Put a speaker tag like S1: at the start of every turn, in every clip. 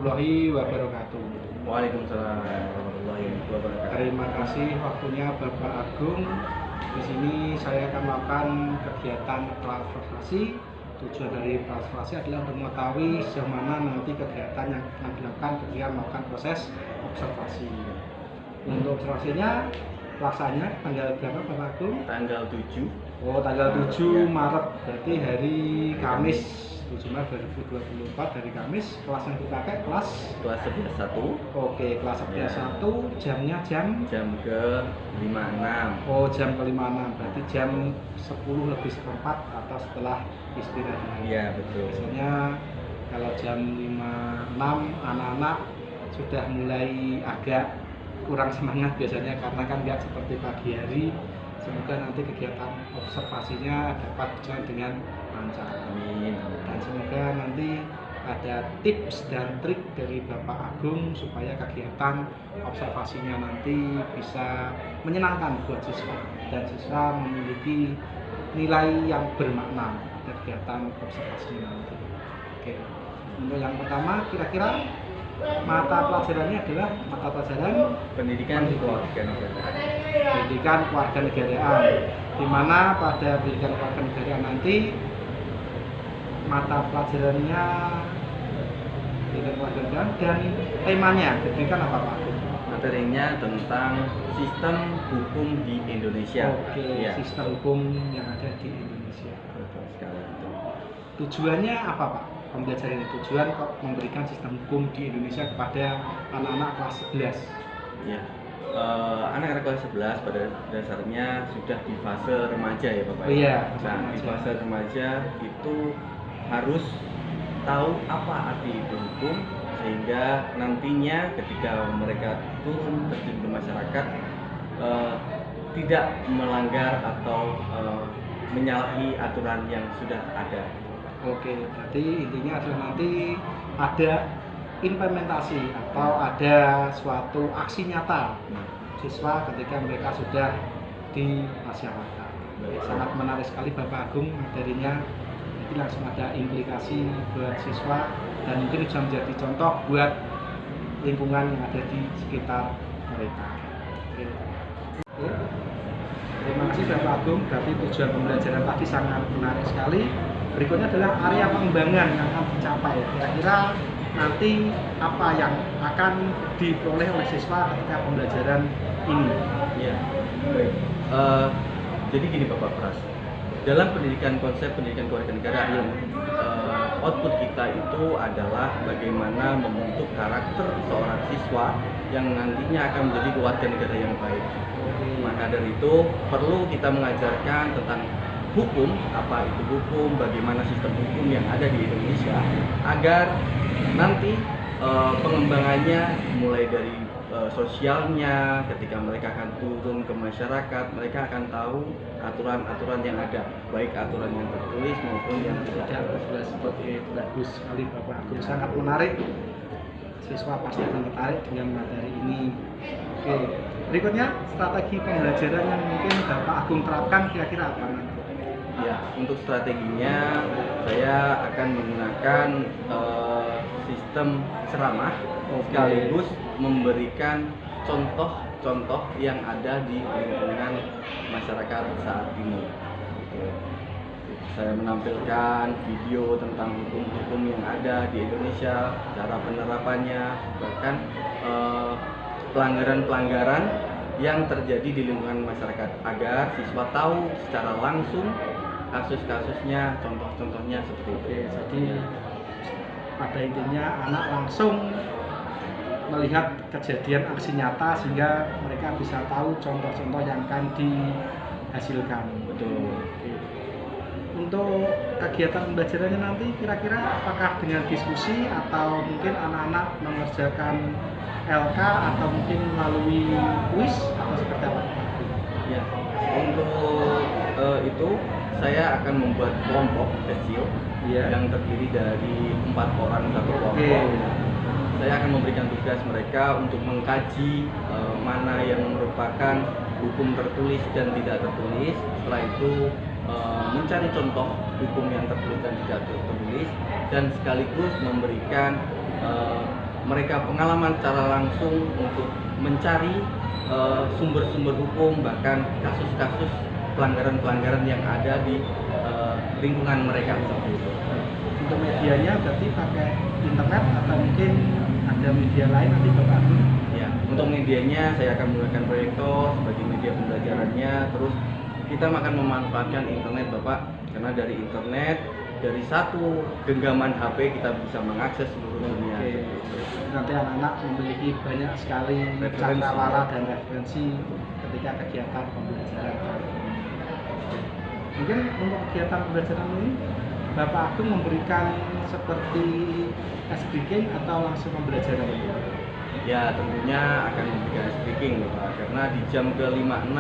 S1: warahmatullahi wabarakatuh.
S2: Waalaikumsalam warahmatullahi wabarakatuh.
S1: Terima kasih waktunya Bapak Agung. Di sini saya akan melakukan kegiatan transformasi. Tujuan dari transformasi adalah untuk mengetahui sejauh mana nanti kegiatan yang akan dilakukan ketika melakukan proses observasi. Untuk observasinya, pelaksanaannya tanggal berapa Bapak Agung?
S2: Tanggal 7.
S1: Oh, tanggal 7
S2: Ya.
S1: Maret, berarti hari Kamis 7 Maret 2024, hari Kamis. Kelas yang dipakai kelas?
S2: Kelas 11.1.
S1: Oke, kelas 11.1, jamnya jam?
S2: Jam ke 56.
S1: Oh, jam ke 56, berarti jam 10 lebih seperempat atau setelah istirahat.
S2: Iya, betul.
S1: Biasanya kalau jam 56 anak-anak sudah mulai agak kurang semangat biasanya karena kan nggak seperti pagi hari. Semoga nanti kegiatan observasinya dapat berjalan dengan lancar.
S2: Amin.
S1: Dan semoga nanti ada tips dan trik dari Bapak Agung supaya kegiatan observasinya nanti bisa menyenangkan buat siswa dan siswa memiliki nilai yang bermakna kegiatan observasinya nanti. Oke. Untuk yang pertama, kira-kira mata pelajarannya adalah mata pelajaran
S2: Pendidikan kewarganegaraan.
S1: pendidikan kewarganegaraan, di mana pada pendidikan kewarganegaraan nanti mata pelajarannya pendidikan kewarganegaraan dan temanya pendidikan apa Pak?
S2: Materinya tentang sistem hukum di Indonesia.
S1: Oke,
S2: Ya.
S1: sistem hukum yang ada di Indonesia.
S2: Betul sekali.
S1: Tujuannya apa Pak? Pembelajaran ini tujuan kok memberikan sistem hukum di Indonesia kepada anak-anak kelas 11.
S2: Ya. Anak-anak kelas 11 pada dasarnya sudah di fase remaja ya Bapak.
S1: Oh iya,
S2: Nah, di
S1: remaja.
S2: fase remaja itu harus tahu apa arti itu hukum sehingga nantinya ketika mereka turun terjun ke masyarakat tidak melanggar atau menyalahi aturan yang sudah ada.
S1: Oke, berarti intinya adalah nanti ada implementasi atau ada suatu aksi nyata siswa ketika mereka sudah di masyarakat. Sangat menarik sekali Bapak Agung materinya. Jadi langsung ada implikasi buat siswa dan mungkin bisa menjadi contoh buat lingkungan yang ada di sekitar mereka. Oke. Oke. Terima kasih Bapak Agung. Berarti tujuan pembelajaran tadi sangat menarik sekali. Berikutnya adalah area pengembangan yang akan dicapai. Kira-kira nanti apa yang akan diperoleh oleh siswa ketika pembelajaran ini?
S2: Ya, baik. Jadi gini Bapak Pras, dalam konsep pendidikan kewarganegaraan, output kita itu adalah bagaimana membentuk karakter seorang siswa yang nantinya akan menjadi warga negara yang baik. Maka dari itu perlu kita mengajarkan tentang hukum, apa itu hukum, bagaimana sistem hukum yang ada di Indonesia, agar nanti pengembangannya mulai dari sosialnya, ketika mereka akan turun ke masyarakat, mereka akan tahu aturan-aturan yang ada, baik aturan yang tertulis maupun yang tidak tertulis.
S1: Seperti itu. Bagus sekali Bapak Agung, sangat menarik. Siswa pasti akan tertarik dengan materi ini. Oke, berikutnya strategi pembelajaran yang mungkin Bapak Agung terapkan kira-kira apa nanti?
S2: Ya, untuk strateginya saya akan menggunakan sistem ceramah sekaligus memberikan contoh-contoh yang ada di lingkungan masyarakat saat ini. Saya menampilkan video tentang hukum-hukum yang ada di Indonesia, cara penerapannya, bahkan pelanggaran-pelanggaran yang terjadi di lingkungan masyarakat agar siswa tahu secara langsung kasus-kasusnya, contoh-contohnya seperti itu.
S1: Jadi pada intinya anak langsung melihat kejadian aksi nyata sehingga mereka bisa tahu contoh-contoh yang akan dihasilkan.
S2: Betul.
S1: Untuk kegiatan pembelajarannya nanti kira-kira apakah dengan diskusi atau mungkin anak-anak mengerjakan LK atau mungkin melalui kuis atau seperti apa?
S2: Ya, untuk itu saya akan membuat kelompok kecil yang terdiri dari 4 orang satu kelompok. Saya akan memberikan tugas mereka untuk mengkaji mana yang merupakan hukum tertulis dan tidak tertulis. Setelah itu mencari contoh hukum yang tertulis dan tidak tertulis, dan sekaligus memberikan mereka pengalaman secara langsung untuk mencari sumber-sumber hukum, bahkan kasus-kasus pelanggaran-pelanggaran yang ada di lingkungan mereka seperti itu.
S1: Untuk medianya berarti pakai internet atau mungkin ada media lain nanti Bapak Agung?
S2: Ya, untuk medianya saya akan menggunakan proyektor sebagai media pembelajarannya. Terus kita akan memanfaatkan internet Bapak, karena dari internet, dari satu genggaman HP kita bisa mengakses seluruh dunia.
S1: Oke. Nanti anak-anak memiliki banyak sekali
S2: Referensi.
S1: cakrawala dan referensi ketika kegiatan pembelajaran. Mungkin untuk kegiatan pembelajaran ini Bapak Agung memberikan seperti speaking atau langsung pembelajaran ini?
S2: Ya, tentunya akan memberikan speaking Bapak, karena di jam ke-5-6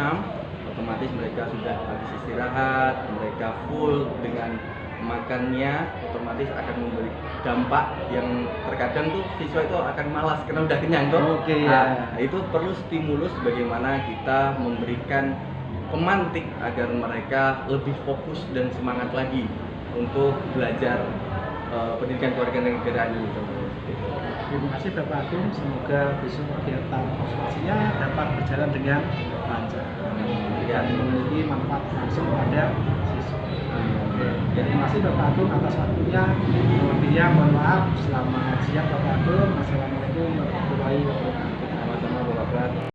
S2: otomatis mereka sudah habis istirahat, mereka full dengan makannya, otomatis akan memberi dampak yang terkadang tuh siswa itu akan malas karena udah kenyang tuh.
S1: Oke,
S2: Nah,
S1: ya.
S2: itu perlu stimulus bagaimana kita memberikan pemantik agar mereka lebih fokus dan semangat lagi untuk belajar pendidikan kewarganegaraan ini.
S1: Terima kasih Bapak Agung, semoga besok kegiatan observasinya dapat berjalan dengan lancar dan memiliki manfaat langsung pada siswa. Oke, terima kasih Bapak Agung atas waktunya. Lebihnya mohon maaf. Selamat siang Bapak Agung. Assalamualaikum warahmatullahi wabarakatuh.
S2: Sama-sama Bapak.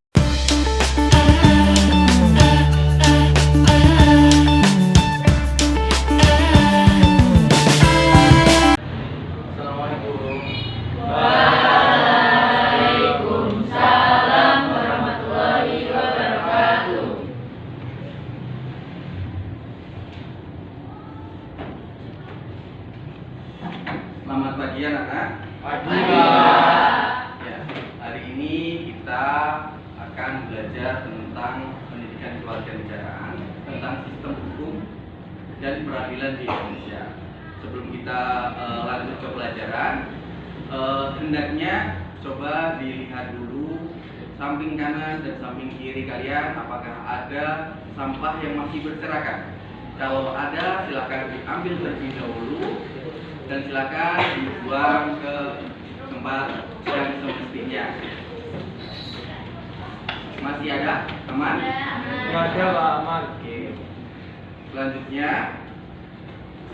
S2: Selamat pagi anak-anak.
S3: Pagi.
S2: Ya, hari ini kita akan belajar tentang pendidikan kewarganegaraan, tentang sistem hukum dan peradilan di Indonesia. Sebelum kita lanjut ke pelajaran, hendaknya coba dilihat dulu samping kanan dan samping kiri kalian apakah ada sampah yang masih berserakan. Kalau ada, silakan diambil terlebih dahulu dan silakan dibuang ke tempat yang semestinya. Masih ada, aman?
S3: Nggak ada Pak Aman.
S2: Oke. Selanjutnya,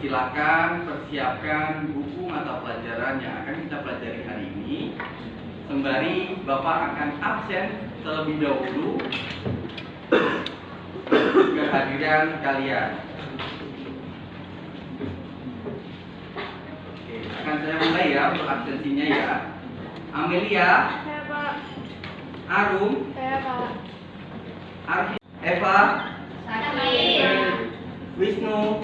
S2: silakan persiapkan buku mata pelajaran yang akan kita pelajari hari ini. Sembari Bapak akan absen terlebih dahulu kehadiran kalian. Oke, akan saya mulai ya untuk absensinya ya. Amelia,
S4: Saya Pak.
S2: Arum,
S4: Saya Pak.
S2: Arfi, Eva,
S4: Sakit.
S2: Wisnu.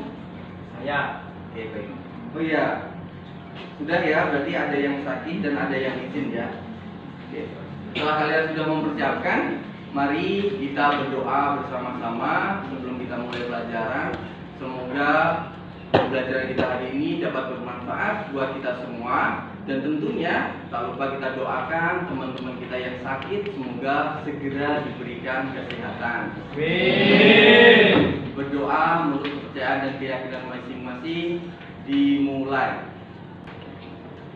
S3: Saya.
S2: Oke, baik. Oh iya, sudah ya, berarti ada yang sakit dan ada yang izin ya. Oke. Setelah kalian sudah mempersiapkan, mari kita berdoa bersama-sama sebelum kita mulai pelajaran. Semoga pembelajaran kita hari ini dapat bermanfaat buat kita semua. Dan tentunya tak lupa kita doakan teman-teman kita yang sakit semoga segera diberikan kesehatan.
S3: Amin.
S2: Berdoa menurut kepercayaan dan keyakinan masing-masing dimulai.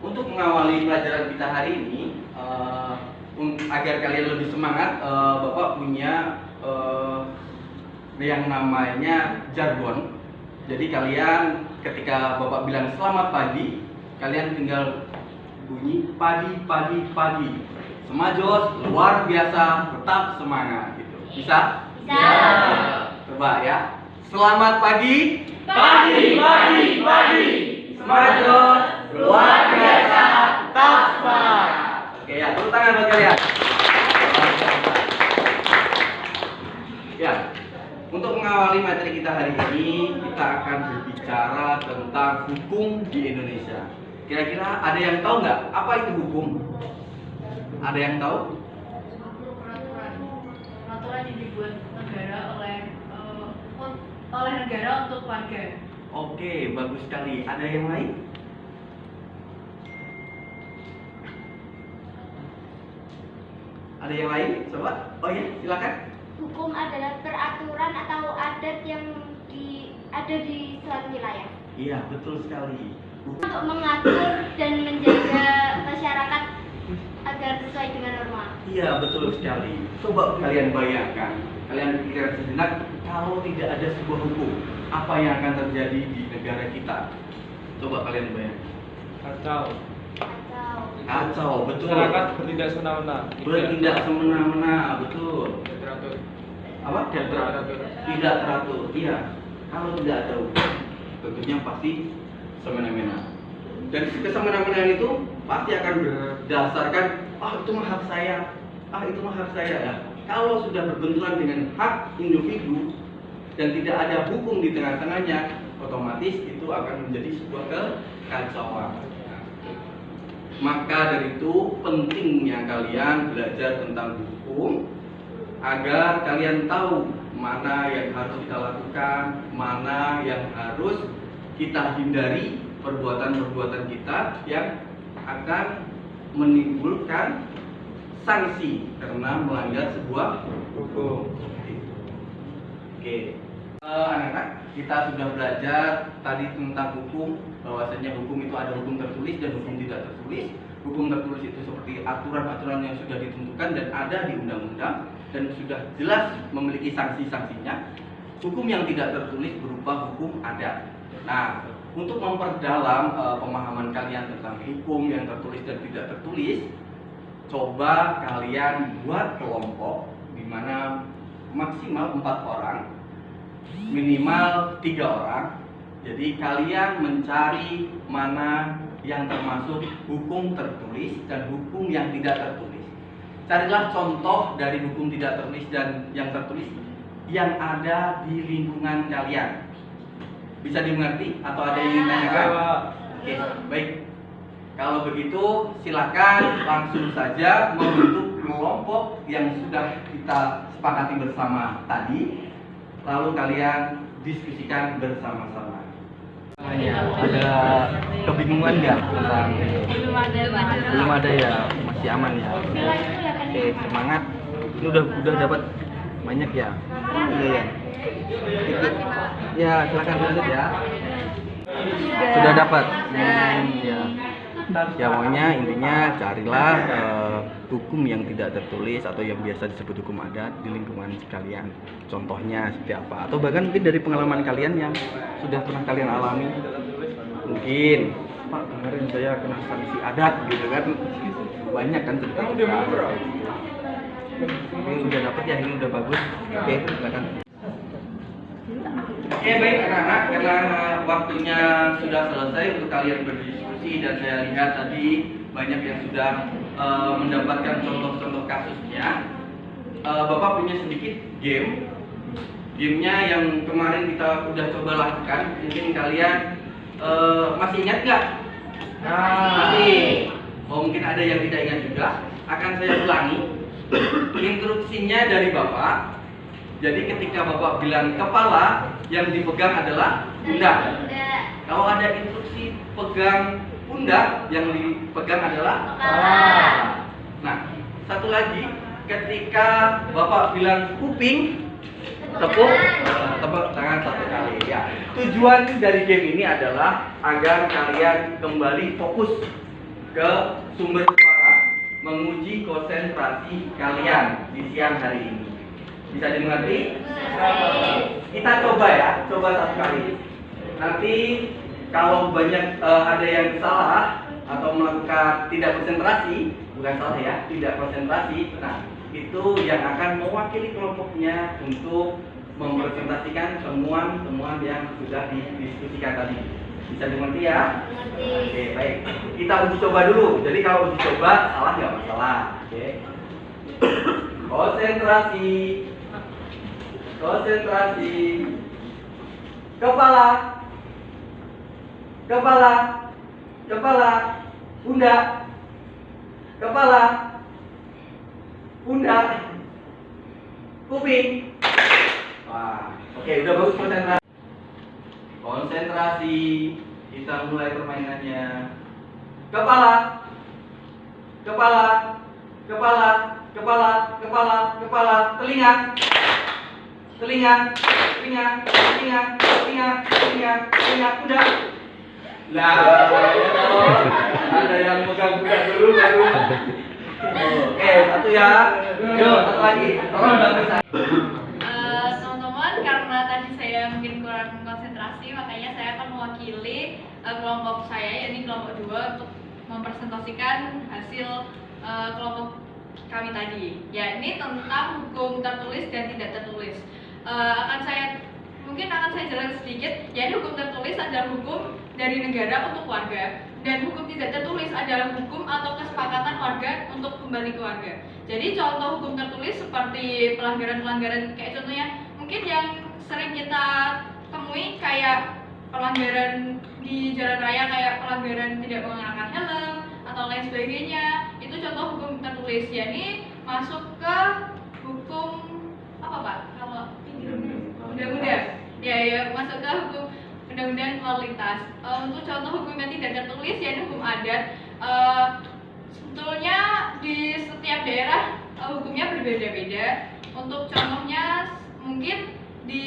S2: Untuk mengawali pelajaran kita hari ini, agar kalian lebih semangat, Bapak punya yang namanya jargon. Jadi kalian ketika Bapak bilang selamat pagi, kalian tinggal bunyi pagi. Semajos luar biasa, tetap semangat gitu. Bisa?
S4: Bisa.
S2: Coba ya. Selamat pagi.
S3: Pagi.
S2: Semajos luar biasa, tetap semangat. Oke ya, tepuk tangan buat kalian. Ya, untuk mengawali materi kita hari ini, kita akan berbicara tentang hukum di Indonesia. Kira-kira ada yang tahu nggak apa itu hukum? Ada yang tahu?
S4: Peraturan yang dibuat negara oleh negara untuk warga.
S2: Oke, bagus sekali. Ada yang lain? Ada yang lain? Coba. Oh ya, silakan.
S5: Hukum adalah peraturan atau adat yang ada di suatu wilayah
S2: Iya, betul sekali.
S5: untuk mengatur dan menjaga masyarakat agar sesuai dengan norma.
S2: Iya, betul sekali. Coba kalian bayangkan, kalian pikirkan sejenak, kalau tidak ada sebuah hukum, apa yang akan terjadi di negara kita? Coba kalian bayangkan.
S3: Kacau.
S2: Kacau, betul.
S3: Masyarakat bertindak semena-mena.
S2: Bertindak semena-mena, betul.
S3: Tidak teratur.
S2: Apa?
S3: Tidak teratur.
S2: Tidak teratur, iya. Kalau tidak ada hukum, tentunya pasti semena-mena. Dan kesemena-menaan itu pasti akan berdasarkan, itu mah hak saya, itu mah hak saya. Nah, kalau sudah berbenturan dengan hak individu dan tidak ada hukum di tengah-tengahnya, otomatis itu akan menjadi sebuah kekacauan. Maka dari itu pentingnya kalian belajar tentang hukum agar kalian tahu mana yang harus kita lakukan, mana yang harus kita hindari perbuatan-perbuatan kita yang akan menimbulkan sanksi karena melanggar sebuah hukum. Oke. Anak-anak, kita sudah belajar tadi tentang hukum, bahwasanya hukum itu ada hukum tertulis dan hukum tidak tertulis. Hukum tertulis itu seperti aturan-aturan yang sudah ditentukan dan ada di undang-undang dan sudah jelas memiliki sanksi-sanksinya. Hukum yang tidak tertulis berupa hukum adat. Nah, untuk memperdalam pemahaman kalian tentang hukum yang tertulis dan tidak tertulis, coba kalian buat kelompok di mana maksimal 4 orang, minimal 3 orang. Jadi kalian mencari mana yang termasuk hukum tertulis dan hukum yang tidak tertulis. Carilah contoh dari hukum tidak tertulis dan yang tertulis yang ada di lingkungan kalian. Bisa dimengerti atau ada yang ingin tanyakan? Oke, baik. Kalau begitu silakan langsung saja membentuk kelompok yang sudah kita sepakati bersama tadi. Lalu kalian diskusikan bersama-sama. Ada kebingungan nggak tentang? Belum ada ya, masih aman ya. Oke, semangat. Ini udah dapat banyak ya. Iya ya. Ya, silakan lanjut ya. Sudah dapat. Ya. Ya, pokoknya intinya carilah hukum yang tidak tertulis atau yang biasa disebut hukum adat di lingkungan kalian. Contohnya seperti apa? Atau bahkan mungkin dari pengalaman kalian yang sudah pernah kalian alami. Mungkin, Pak, kemarin saya kena sanksi adat gitu kan. Banyak kan cerita. Ini udah dapet ya, ini udah bagus. Oke, silakan. Oke, baik anak-anak, karena waktunya sudah selesai untuk kalian berdiskusi dan saya lihat tadi banyak yang sudah mendapatkan contoh-contoh kasusnya. Bapak punya sedikit gamenya yang kemarin kita udah coba lakukan. Mungkin kalian masih ingat nggak? Masih. Oh, mungkin ada yang tidak ingat juga. Akan saya ulangi. Instruksinya dari Bapak. Jadi ketika Bapak bilang kepala, yang dipegang adalah pundak. Kalau ada instruksi pegang pundak, yang dipegang adalah kepala. Nah, satu lagi, ketika Bapak bilang kuping, tepuk tangan 1 kali ya. Tujuan dari game ini adalah agar kalian kembali fokus ke sumber suara, menguji konsentrasi kalian di siang hari ini. Bisa dimengerti? Kita coba ya, coba 1 kali. Nanti kalau banyak ada yang salah atau melakukan tidak konsentrasi, bukan salah ya, tidak konsentrasi. Nah, itu yang akan mewakili kelompoknya untuk mempresentasikan temuan-temuan yang sudah didiskusikan tadi. Bisa dimengerti ya? Oke, baik. Kita uji coba dulu. Jadi kalau uji coba salah nggak masalah. Oke. Konsentrasi. Konsentrasi. Kepala. Kepala. Kepala. Pundak. Kepala. Pundak. Kuping. Wah, oke, udah bagus konsentrasi. Konsentrasi. Kita mulai permainannya. Kepala. Kepala. Kepala. Kepala. Kepala. Kepala. Telinga. Telinga. Telinga. Telinga. Telinga. Telinga. Telinga. Pundak. Lah, ada yang pegang pundak dulu baru. Oke, satu ya. Yuk, satu lagi. Tolong bantu saya.
S4: Teman-teman, karena tadi saya mungkin kurang konsentrasi, makanya saya akan mewakili kelompok saya, yakni kelompok 2, untuk mempresentasikan hasil kelompok kami tadi, yakni tentang hukum tertulis dan tidak tertulis. Mungkin akan saya jelaskan sedikit, yakni hukum tertulis adalah hukum dari negara untuk warga, dan hukum tidak tertulis adalah hukum atau kesepakatan warga untuk kembali ke warga. Jadi contoh hukum tertulis seperti pelanggaran-pelanggaran, kayak contohnya mungkin yang sering kita temui kayak pelanggaran di jalan raya, kayak pelanggaran tidak mengenakan helm atau lain sebagainya. Itu contoh hukum tertulis, yakni masuk ke hukum apa Pak? Kalau undang-undang. Ya, masuk ke hukum undang-undang lalu lintas. Untuk contoh hukum yang tidak tertulis, yakni hukum adat. Sebetulnya di setiap daerah hukumnya berbeda-beda. Untuk contohnya mungkin di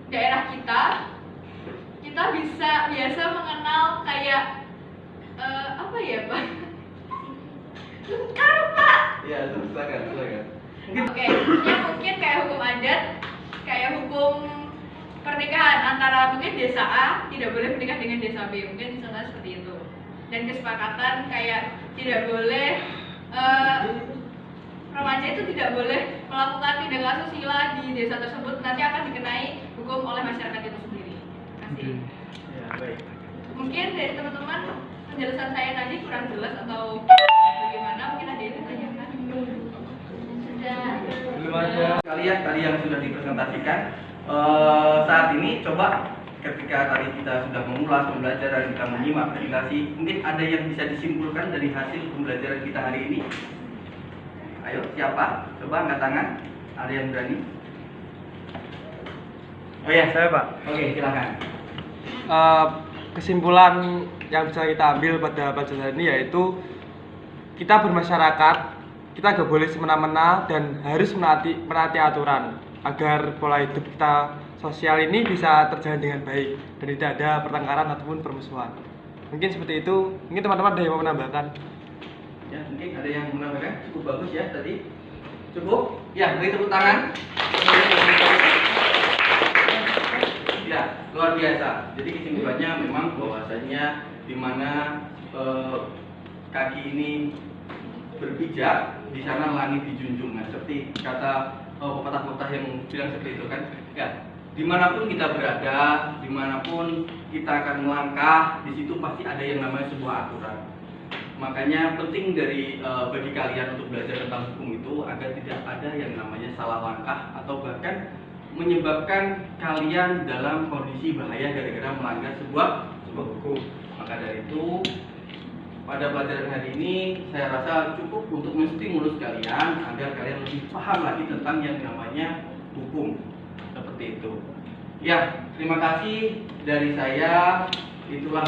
S4: daerah kita biasa mengenal kayak apa ya Pak? Karma.
S2: Ya, silakan.
S4: Oke, ya mungkin kayak hukum adat, kayak hukum pernikahan antara mungkin desa A tidak boleh menikah dengan desa B, mungkin misalnya seperti itu. Dan kesepakatan kayak tidak boleh remaja itu tidak boleh melakukan tindak asusila di desa tersebut, nanti akan dikenai hukum oleh masyarakat itu sendiri. Terima kasih.
S2: Ya, baik.
S4: Mungkin dari teman-teman penjelasan saya tadi kurang jelas atau bagaimana, mungkin ada yang ditanyakan.
S5: Sudah.
S3: Belum ada.
S2: Kalian tadi yang sudah dipresentasikan, saat ini coba ketika tadi kita sudah mengulas pembelajaran, kita menyimak presentasi, mungkin ada yang bisa disimpulkan dari hasil pembelajaran kita hari ini. Ayo, siapa? Coba angkat tangan. Ada yang berani?
S3: Oh ya, saya Pak.
S2: Oke, silakan.
S3: Kesimpulan yang bisa kita ambil pada pelajaran ini yaitu kita bermasyarakat, kita gak boleh semena-mena dan harus menaati aturan agar pola hidup kita sosial ini bisa terjalin dengan baik dan tidak ada pertengkaran ataupun permusuhan. Mungkin seperti itu. Mungkin teman-teman ada yang mau menambahkan?
S2: Ya, mungkin ada yang menambahkan. Cukup bagus ya tadi. Cukup? Ya, beri tepuk tangan. Ya, luar biasa. Jadi kesimpulannya memang bahwasanya di mana kaki ini berpijak, di sana langit dijunjung. Nah, seperti kata pepatah-pepatah yang bilang seperti itu kan. Ya, dimanapun kita berada, dimanapun kita akan melangkah, di situ pasti ada yang namanya sebuah aturan. Makanya penting dari bagi kalian untuk belajar tentang hukum itu agar tidak ada yang namanya salah langkah atau bahkan menyebabkan kalian dalam kondisi bahaya gara-gara melanggar sebuah hukum. Maka dari itu pada pelajaran hari ini saya rasa cukup untuk menstimulus kalian agar kalian lebih paham lagi tentang yang namanya hukum. Seperti itu. Ya, terima kasih dari saya. Itulah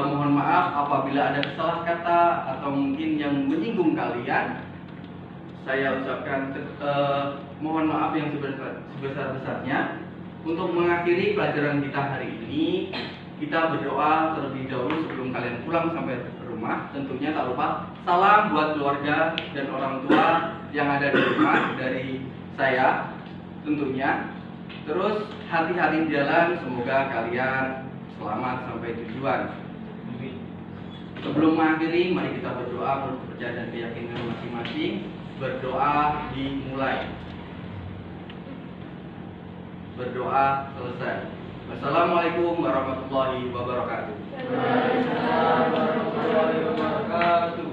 S2: mohon maaf apabila ada salah kata atau mungkin yang menyinggung kalian. Saya ucapkan mohon maaf yang sebesar-besarnya. Untuk mengakhiri pelajaran kita hari ini, kita berdoa terlebih dahulu sebelum kalian pulang sampai ke rumah. Tentunya tak lupa salam buat keluarga dan orang tua yang ada di rumah dari saya tentunya. Terus hati-hati di jalan, semoga kalian selamat sampai tujuan. Sebelum mengakhiri, mari kita berdoa menurut kepercayaan dan keyakinan masing-masing. Berdoa dimulai. Berdoa selesai. Wassalamualaikum warahmatullahi wabarakatuh.
S3: Waalaikumsalam warahmatullahi wabarakatuh.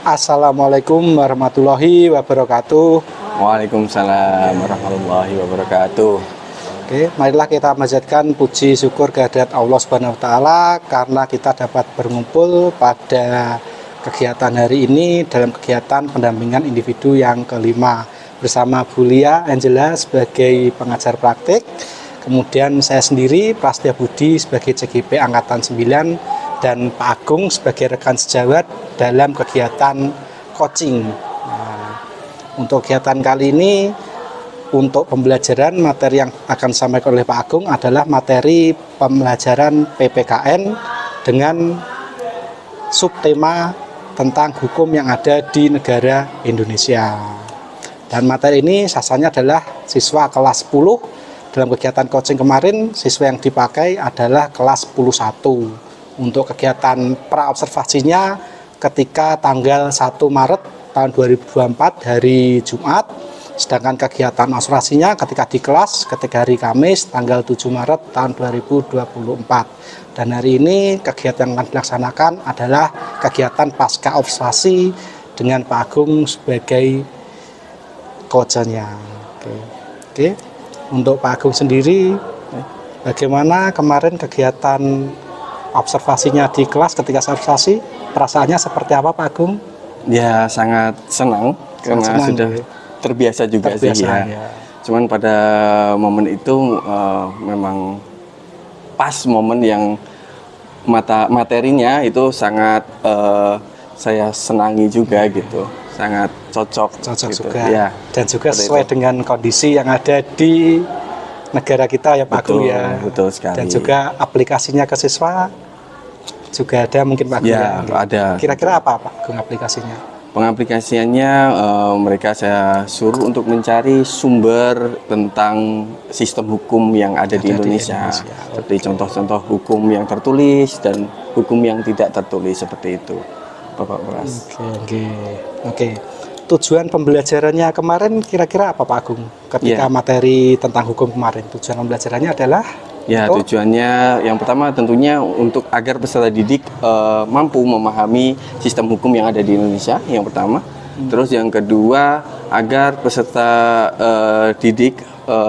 S1: Assalamualaikum warahmatullahi wabarakatuh.
S6: Waalaikumsalam warahmatullahi wabarakatuh.
S1: Oke, marilah kita panjatkan puji syukur kehadirat Allah Subhanahu wa taala karena kita dapat berkumpul pada kegiatan hari ini dalam kegiatan pendampingan individu yang kelima bersama Bu Lia Angela sebagai pengajar praktik, kemudian saya sendiri Prasetya Budi sebagai CGP Angkatan 9 dan Pak Agung sebagai rekan sejawat dalam kegiatan coaching. Nah, untuk kegiatan kali ini untuk pembelajaran materi yang akan disampaikan oleh Pak Agung adalah materi pembelajaran PPKN dengan subtema tentang hukum yang ada di negara Indonesia. Dan materi ini sasarannya adalah siswa kelas 10. Dalam kegiatan coaching kemarin, siswa yang dipakai adalah kelas 11. Untuk kegiatan praobservasinya ketika tanggal 1 Maret tahun 2024 hari Jumat, sedangkan kegiatan observasinya ketika di kelas ketika hari Kamis tanggal 7 Maret tahun 2024. Dan hari ini kegiatan yang akan dilaksanakan adalah kegiatan pasca observasi dengan Pak Agung sebagai coachnya. Oke. Untuk Pak Agung sendiri, bagaimana kemarin kegiatan observasinya di kelas ketika observasi? Perasaannya seperti apa Pak Agung?
S6: Ya sangat senang karena
S1: senang,
S6: sudah
S1: ya.
S6: terbiasa juga sih ya. Cuman pada momen itu memang pas momen yang materinya itu sangat saya senangi juga gitu. Sangat cocok gitu.
S1: juga
S6: Ya,
S1: dan juga
S6: seperti
S1: sesuai
S6: itu.
S1: dengan kondisi yang ada di negara kita ya Pak Agung ya.
S6: Betul sekali.
S1: Dan juga aplikasinya ke siswa juga ada mungkin Pak Agung
S6: Ya, ada.
S1: Kira-kira apa Pak Agung aplikasinya?
S6: Pengaplikasiannya mereka saya suruh untuk mencari sumber tentang sistem hukum yang ada di Indonesia. Seperti contoh-contoh hukum yang tertulis dan hukum yang tidak tertulis seperti itu, Bapak Pras.
S1: Oke. Tujuan pembelajarannya kemarin kira-kira apa Pak Agung? Ketika
S6: Ya.
S1: materi tentang hukum kemarin, tujuan pembelajarannya adalah
S6: Ya,
S1: untuk
S6: tujuannya yang pertama tentunya untuk agar peserta didik mampu memahami sistem hukum yang ada di Indonesia, yang pertama. Terus yang kedua, agar peserta didik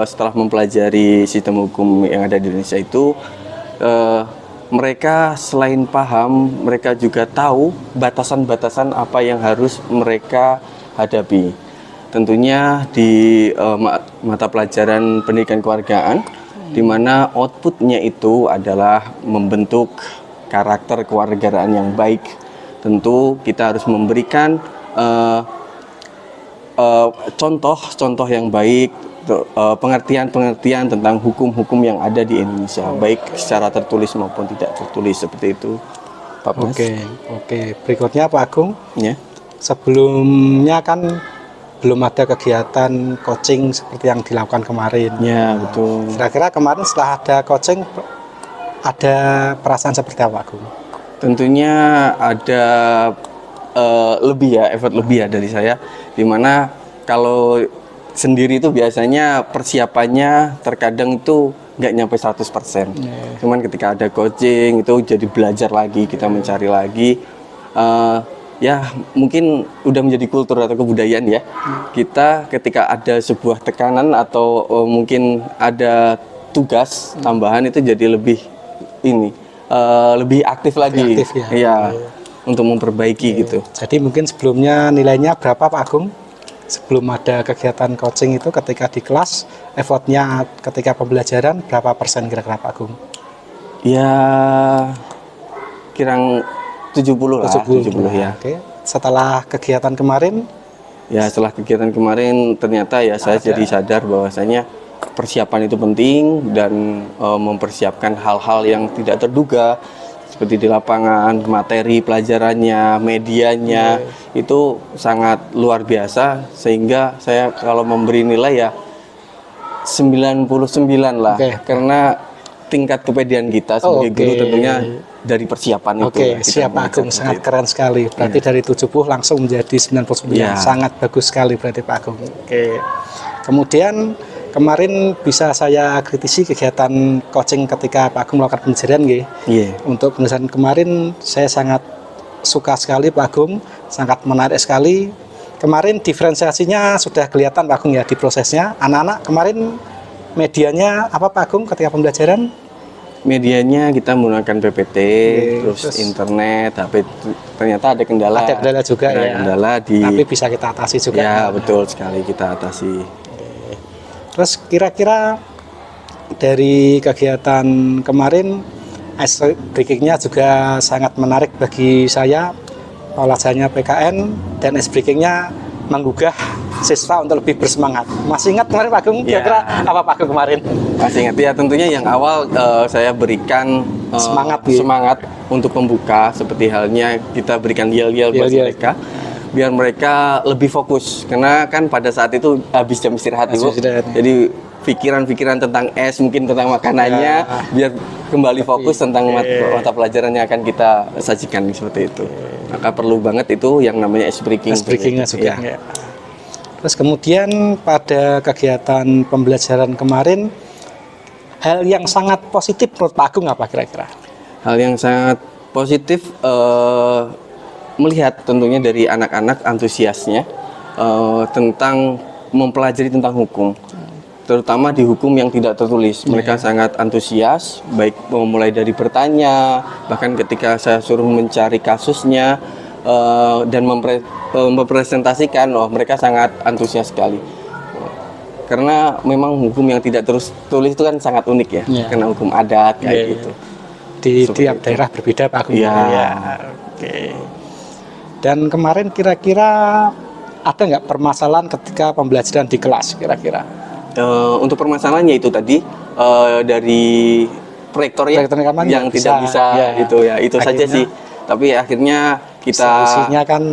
S6: setelah mempelajari sistem hukum yang ada di Indonesia itu mereka selain paham, mereka juga tahu batasan-batasan apa yang harus mereka hadapi. Tentunya di mata pelajaran pendidikan kewargaan, di mana outputnya itu adalah membentuk karakter kewarganegaraan yang baik. Tentu kita harus memberikan contoh-contoh yang baik, pengertian-pengertian tentang hukum-hukum yang ada di Indonesia, baik secara tertulis maupun tidak tertulis, seperti itu, Pak Mas.
S1: Oke. Berikutnya Pak Agung,
S6: Ya.
S1: sebelumnya kan belum ada kegiatan coaching seperti yang dilakukan kemarin.
S6: Ya, betul.
S1: Kira-kira kemarin setelah ada coaching ada perasaan seperti apa Pak Agung?
S6: Tentunya ada effort lebih ya dari saya, dimana kalau sendiri itu biasanya persiapannya terkadang itu nggak nyampe 100%. Cuman ketika ada coaching itu jadi belajar lagi, kita mencari lagi. Ya mungkin udah menjadi kultur atau kebudayaan ya. Kita ketika ada sebuah tekanan atau mungkin ada tugas tambahan itu jadi lebih lebih aktif lagi.
S1: Lebih aktif ya.
S6: Iya, untuk memperbaiki gitu.
S1: Jadi mungkin sebelumnya nilainya berapa Pak Agung? Sebelum ada kegiatan coaching itu ketika di kelas, effortnya ketika pembelajaran berapa persen kira-kira Pak Agung?
S6: Ya kirang 70 lah, 70 ya.
S1: Oke. Setelah kegiatan kemarin,
S6: Ya setelah kegiatan kemarin ternyata ya saya jadi sadar bahwasanya persiapan itu penting dan mempersiapkan hal-hal yang tidak terduga seperti di lapangan, materi pelajarannya, medianya itu sangat luar biasa, sehingga saya kalau memberi nilai ya 99 lah. Karena tingkat kepedean kita sebagai guru tentunya dari persiapan itu.
S1: Siap Pak Agung, sangat keren sekali. Berarti dari 70 langsung menjadi 99. Sangat bagus sekali berarti Pak Agung. Kemudian kemarin bisa saya kritisi kegiatan coaching ketika Pak Agung melakukan pembelajaran Untuk pembelajaran kemarin saya sangat suka sekali Pak Agung, sangat menarik sekali. Kemarin diferensiasinya sudah kelihatan Pak Agung ya di prosesnya. Anak-anak kemarin medianya apa Pak Agung ketika pembelajaran?
S6: Medianya kita menggunakan PPT, terus internet, HP. Ternyata ada kendala.
S1: Ada kendala juga ya.
S6: Kendala
S1: Tapi bisa kita atasi juga.
S6: Ya betul sekali, kita atasi.
S1: Terus kira-kira dari kegiatan kemarin, ice breakingnya juga sangat menarik bagi saya. Pelajarannya PKN dan ice breakingnya menggugah siswa untuk lebih bersemangat. Masih ingat kemarin Pak Agung,
S6: Ya.
S1: kira-kira apa Pak Agung kemarin?
S6: Masih ingat ya, tentunya yang awal saya berikan
S1: Semangat, ya.
S6: semangat untuk pembuka, seperti halnya kita berikan yel-yel buat
S1: Yel-yel.
S6: mereka biar mereka lebih fokus, karena kan pada saat itu habis jam istirahat
S1: Habis
S6: Ibu.
S1: istirahat.
S6: Jadi pikiran-pikiran tentang mungkin tentang makanannya, biar kembali fokus tentang mata pelajaran yang akan kita sajikan seperti itu. Maka perlu banget itu yang namanya ice breaking.
S1: Ice breaking-nya juga.
S6: Ya.
S1: Ya. Terus kemudian pada kegiatan pembelajaran kemarin, hal yang sangat positif menurut Pak Agung apa kira-kira?
S6: Hal yang sangat positif melihat tentunya dari anak-anak antusiasnya tentang mempelajari tentang hukum, terutama di hukum yang tidak tertulis. Mereka sangat antusias, baik mulai dari bertanya, bahkan ketika saya suruh mencari kasusnya dan mempresentasikan, mereka sangat antusias sekali. Karena memang hukum yang tidak tertulis itu kan sangat unik ya,
S1: Ya.
S6: karena hukum adat kayak
S1: Ya.
S6: gitu.
S1: Di
S6: Seperti
S1: tiap
S6: itu.
S1: daerah berbeda Pak Agung.
S6: Iya.
S1: Ya, oke. Dan kemarin kira-kira ada nggak permasalahan ketika pembelajaran di kelas kira-kira?
S6: Untuk permasalahannya itu tadi dari proyektor ya,
S1: Proyektor rekaman
S6: yang
S1: nggak
S6: tidak bisa
S1: ya.
S6: gitu ya, itu saja
S1: Akhirnya-
S6: sih. Tapi akhirnya kita
S1: Solusinya kan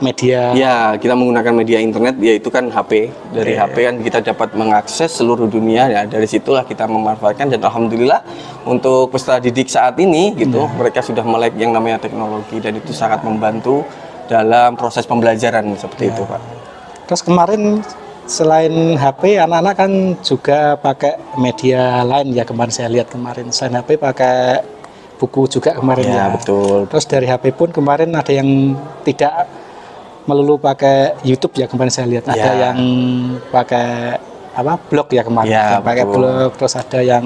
S1: media.
S6: ya kita menggunakan media internet, yaitu kan HP. Dari HP kan kita dapat mengakses seluruh dunia ya. Dari situlah kita memanfaatkan, dan alhamdulillah untuk peserta didik saat ini gitu, mereka sudah melek yang namanya teknologi, dan itu sangat membantu dalam proses pembelajaran seperti itu, Pak.
S1: Terus kemarin selain HP, anak-anak kan juga pakai media lain ya, kemarin saya lihat kemarin. Selain HP pakai buku juga kemarin ya.
S6: Ya, betul.
S1: Terus dari HP pun kemarin ada yang tidak melulu pakai YouTube ya, kemarin saya lihat. Ada
S6: Ya.
S1: yang pakai blog ya kemarin.
S6: Ya,
S1: Yang pakai
S6: betul.
S1: blog, terus ada yang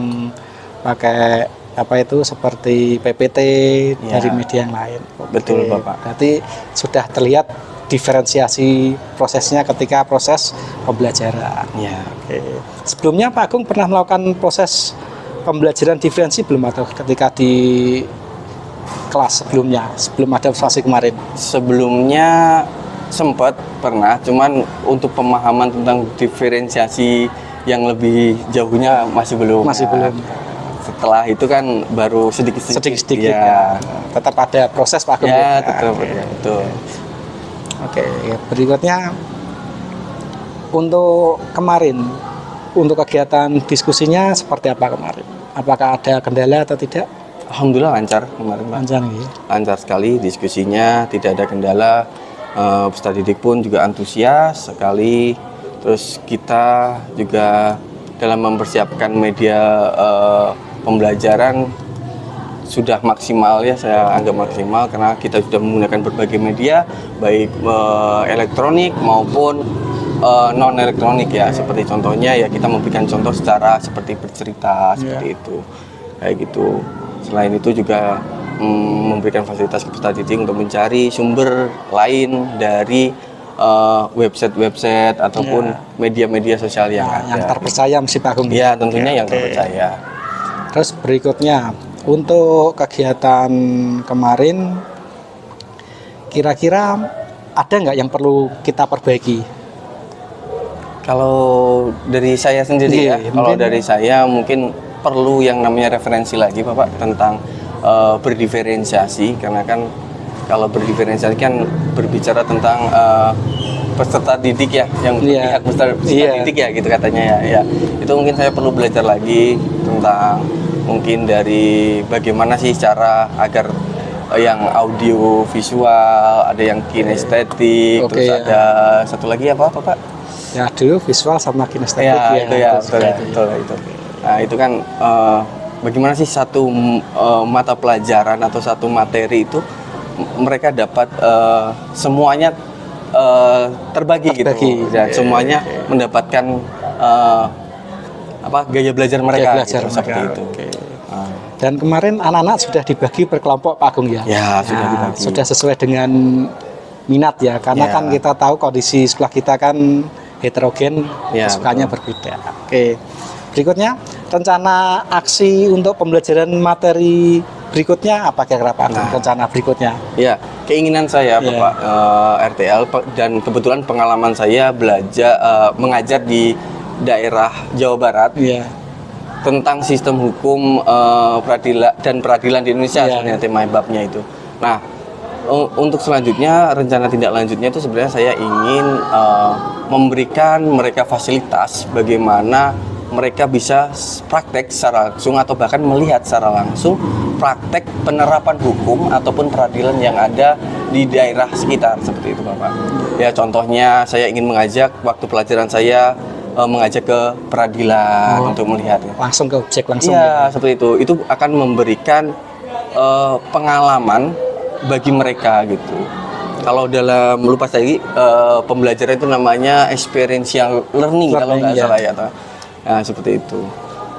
S1: pakai seperti PPT
S6: Ya.
S1: dari media yang lain.
S6: Betul,
S1: Oke,
S6: Bapak.
S1: Berarti sudah terlihat diferensiasi prosesnya ketika proses pembelajaran.
S6: Ya.
S1: Oke. Sebelumnya Pak Agung pernah melakukan proses pembelajaran diferensi belum, atau ketika di kelas sebelum ada observasi kemarin?
S6: Sebelumnya sempat pernah, cuman untuk pemahaman tentang diferensiasi yang lebih jauhnya masih belum.
S1: Masih belum.
S6: Setelah itu kan baru sedikit-sedikit.
S1: Sedikit-sedikit
S6: Ya.
S1: Tetap ada proses Pak Agung.
S6: Ya,
S1: ya?
S6: betul, betul.
S1: Oke, berikutnya untuk kemarin, untuk kegiatan diskusinya seperti apa kemarin? Apakah ada kendala atau tidak?
S6: Alhamdulillah lancar kemarin, Pak.
S1: Lancar ya.
S6: Lancar sekali diskusinya, tidak ada kendala. Peserta didik pun juga antusias sekali. Terus kita juga dalam mempersiapkan media pembelajaran sudah maksimal ya, saya anggap maksimal, karena kita sudah menggunakan berbagai media, baik elektronik maupun non elektronik ya. Seperti contohnya ya, kita memberikan contoh secara seperti bercerita seperti itu, kayak gitu. Selain itu juga memberikan fasilitas ke peserta didik untuk mencari sumber lain dari website ataupun media-media sosial yang ada.
S1: Yang terpercaya mesti Pak Agung.
S6: Ya, tentunya yang
S1: Oke.
S6: terpercaya.
S1: Terus berikutnya, untuk kegiatan kemarin, kira-kira ada nggak yang perlu kita perbaiki?
S6: Kalau dari saya sendiri
S1: Iya,
S6: kalau
S1: mungkin-
S6: dari saya mungkin perlu yang namanya referensi lagi, Bapak, tentang berdiferensiasi, karena kan kalau berdiferensiasi kan berbicara tentang peserta didik ya, yang
S1: Iya.
S6: pihak peserta
S1: Iya.
S6: didik ya, gitu katanya ya. Itu mungkin saya perlu belajar lagi tentang mungkin dari bagaimana sih cara agar yang audio visual, ada yang kinestetik,
S1: Oke,
S6: terus
S1: ya.
S6: ada satu lagi apa Pak?
S1: Ya, dulu visual sama kinestetik
S6: Ya, itu ya,
S1: itu
S6: betul,
S1: seperti
S6: betul itu. Nah, itu kan bagaimana sih satu mata pelajaran atau satu materi itu mereka dapat semuanya terbagi gitu, dan semuanya mendapatkan gaya belajar mereka,
S1: Gaya belajar
S6: gitu, seperti
S1: mereka,
S6: itu.
S1: oke.
S6: Nah,
S1: Dan kemarin anak-anak sudah dibagi per kelompok Pak Agung ya?
S6: Ya, sudah dibagi.
S1: Sudah sesuai dengan minat ya, karena
S6: Ya.
S1: kan kita tahu kondisi sekolah kita kan heterogen,
S6: Ya,
S1: kesukaannya berbeda. Oke, berikutnya rencana aksi untuk pembelajaran materi berikutnya apa kira-kira Pak Agung?
S6: Nah.
S1: Rencana berikutnya?
S6: ya, keinginan saya Bapak RTL dan kebetulan pengalaman saya belajar mengajar di daerah Jawa Barat tentang sistem hukum peradilan di Indonesia sebenarnya tema babnya itu. Nah, untuk selanjutnya rencana tindak lanjutnya itu sebenarnya saya ingin memberikan mereka fasilitas bagaimana mereka bisa praktek secara langsung atau bahkan melihat secara langsung praktek penerapan hukum ataupun peradilan yang ada di daerah sekitar seperti itu Bapak. Ya contohnya saya ingin mengajak waktu pelajaran saya mengajak ke peradilan untuk melihat
S7: langsung ke objek langsung.
S6: Iya seperti itu. Itu akan memberikan pengalaman bagi mereka gitu. Kalau dalam lupa lagi pembelajaran itu namanya experiential learning kalau nggak salah ya. Nah, seperti itu.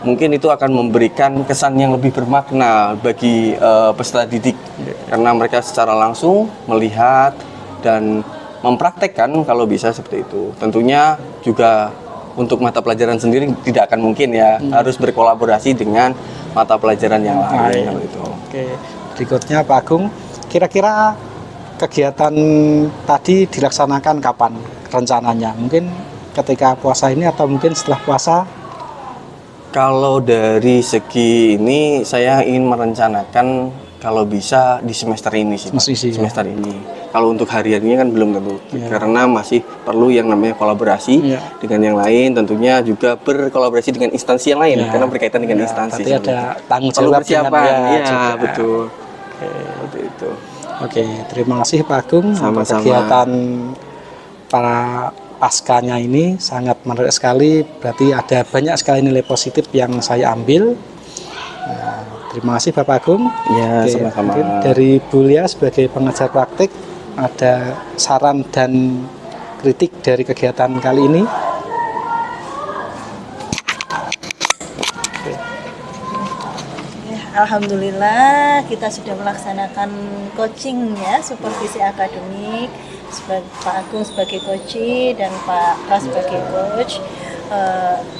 S6: Mungkin itu akan memberikan kesan yang lebih bermakna bagi peserta didik karena mereka secara langsung melihat dan mempraktekkan kalau bisa seperti itu. Tentunya juga untuk mata pelajaran sendiri tidak akan mungkin ya, harus berkolaborasi dengan mata pelajaran yang lain gitu.
S7: Oke. Berikutnya Pak Agung, kira-kira kegiatan tadi dilaksanakan kapan rencananya? Mungkin ketika puasa ini atau mungkin setelah puasa?
S6: Kalau dari segi ini saya ingin merencanakan kalau bisa di semester ini sih Pak. Semester ini. Kalau untuk hariannya kan belum tentu karena masih perlu yang namanya kolaborasi dengan yang lain, tentunya juga berkolaborasi dengan instansi yang lain karena berkaitan dengan instansi.
S7: Berarti ada tanggung jawab
S6: persiapan. Betul. Seperti itu.
S7: Oke, terima kasih Pak Agung.
S6: Sama-sama.
S7: Kegiatan para paskanya ini sangat menarik sekali. Berarti ada banyak sekali nilai positif yang saya ambil. Nah, terima kasih Bapak Agung.
S6: Ya,
S7: Oke,
S6: sama-sama.
S7: mungkin dari Bu Lia sebagai pengajar praktik ada saran dan kritik dari kegiatan kali ini.
S8: Alhamdulillah kita sudah melaksanakan coaching ya, supervisi akademik, Pak Agung sebagai coach dan Pak Pras sebagai coach.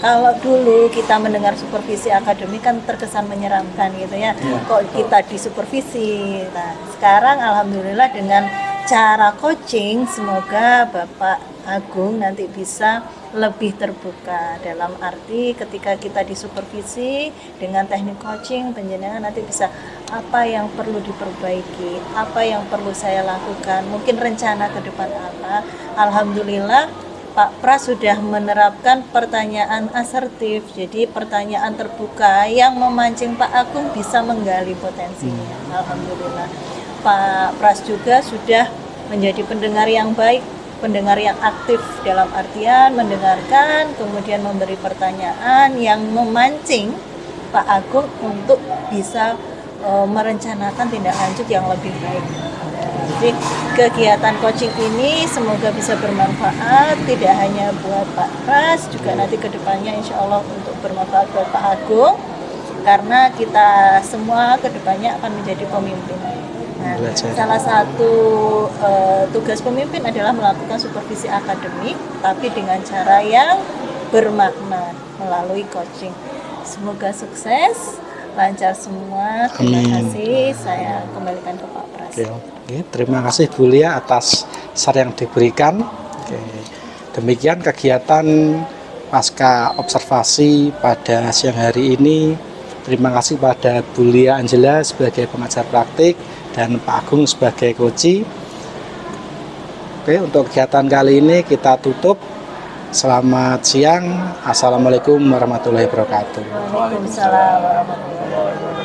S8: Kalau dulu kita mendengar supervisi akademik kan terkesan menyeramkan gitu ya, kok kita disupervisi. Nah sekarang alhamdulillah dengan cara coaching semoga Bapak Agung nanti bisa lebih terbuka, dalam arti ketika kita disupervisi dengan teknik coaching penjenengan nanti bisa apa yang perlu diperbaiki, apa yang perlu saya lakukan, mungkin rencana ke depan apa. Alhamdulillah Pak Pras sudah menerapkan pertanyaan asertif, jadi pertanyaan terbuka yang memancing Pak Agung bisa menggali potensinya. Alhamdulillah Pak Pras juga sudah menjadi pendengar yang baik, pendengar yang aktif dalam artian mendengarkan, kemudian memberi pertanyaan yang memancing Pak Agung untuk bisa merencanakan tindak lanjut yang lebih baik. Jadi kegiatan coaching ini semoga bisa bermanfaat, tidak hanya buat Pak Pras, juga nanti kedepannya insya Allah untuk bermanfaat buat Pak Agung, karena kita semua kedepannya akan menjadi pemimpin. Nah, salah satu tugas pemimpin adalah melakukan supervisi akademik, tapi dengan cara yang bermakna melalui coaching. Semoga sukses, lancar semua. Terima kasih. Saya kembalikan ke Pak Pras.
S7: Oke, terima kasih Bu Lia atas saran yang diberikan. Oke. Demikian kegiatan pasca observasi pada siang hari ini. Terima kasih pada Bu Lia Angela sebagai pengajar praktik dan Pak Agung sebagai coach. Oke, untuk kegiatan kali ini kita tutup. Selamat siang. Assalamualaikum warahmatullahi wabarakatuh.
S8: Waalaikumsalam warahmatullahi wabarakatuh.